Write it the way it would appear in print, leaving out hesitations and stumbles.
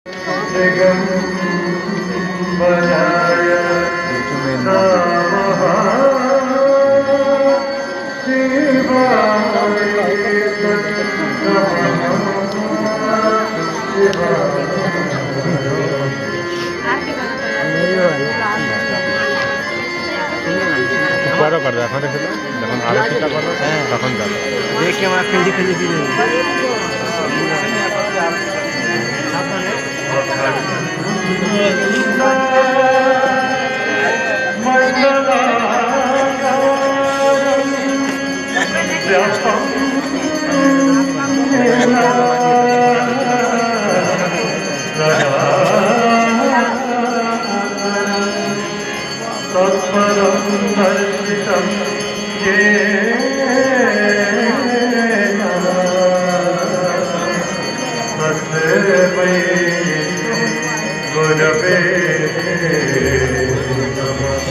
दिगंबराय नमः शिवाय बरो कर এখন দেখো যখন আরতিটা করো তখন যাবে দেখে আমরা খেলতে খেলতে দিয়ে तत्परं दर्शितं येन तस्मै गुरवे नमः।